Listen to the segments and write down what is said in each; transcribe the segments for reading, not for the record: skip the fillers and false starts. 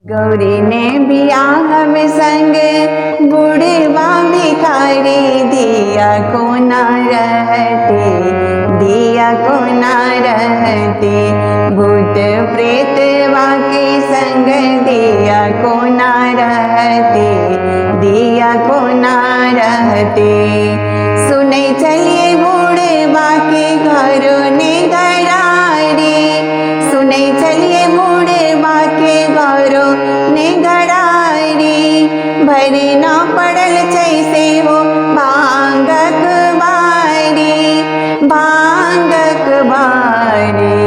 गौरी ने बियाह में संग बुढ़वा भिखारी दिया को ना रहते, दिया को ना रहते। भूत प्रेत के संग दिया को ना रहते, दिया को ना रहते। सुने चलिए बुढ़वा के घरों ने घरारी, सुने चलिए बुढ़वा के घरों ने घरारी। भरी न पड़ल जैसे हो भांगक बारी, भांगक बारी।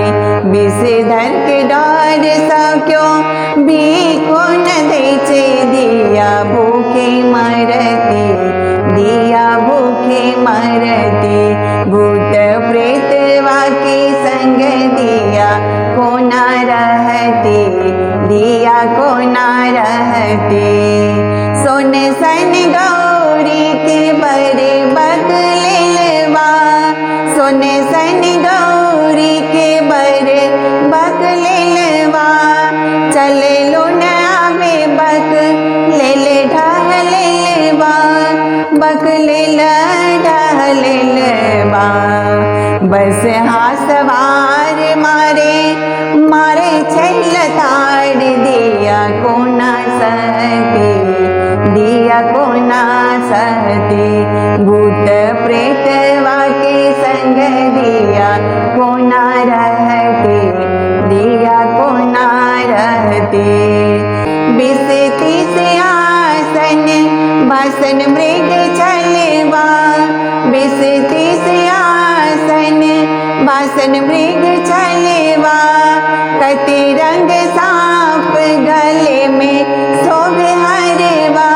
विषधर के डर सब क्यों भीखो न देचे, दिया भूखे मरते, दिया भूखे मरते। भूत प्रेत के संग दिया को ना रहते, दिया को ना रहते। सोन सन गौरी के बड़े बकलेलवा, सोन सन गौरी के बड़े बकलेलवा। चले लो न आवे बक ले ले ढहलेलवा, बकलेल ढहलेलवा। बस हाँ सवार मारे मारे छैल ताड़, दिया को ना सहते, दिया को ना सहते। भूत प्रेत के संग दिया को ना रहते, दिया को ना रहते। बिसती से आसन भाषण मृग चलवा, बिसती से आसन भाषण मृग चलवा। कति रंग सांप गले में सोग हरवा,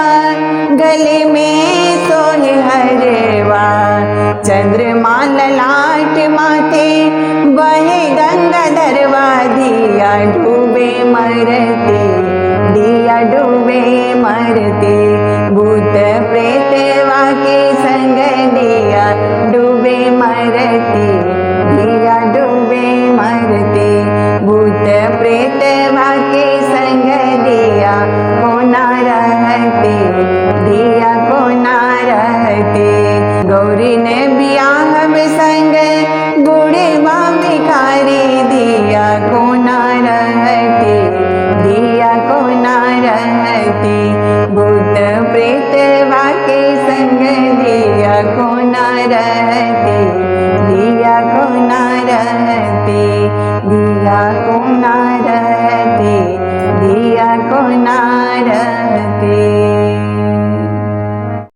गले में सोग हरवा। चंद्रमा ललाट माथे वहे गंगा धरवा, दिया डूबे मरते, दिया डूबे मरते। भूत प्रेत के संग दिया डूबे मरते, दिया डूबे मरते। भूत प्रेत के संग दिया को ना रहते, दिया को ना रहते। गौरी ने बियाह में संग बुढ़वा भिखारी, दिया को ना रहते, दिया को ना रहते। भूत प्रेत के संग दिया को ना रहते, दिया को ना रहते, दिया को ना रहते।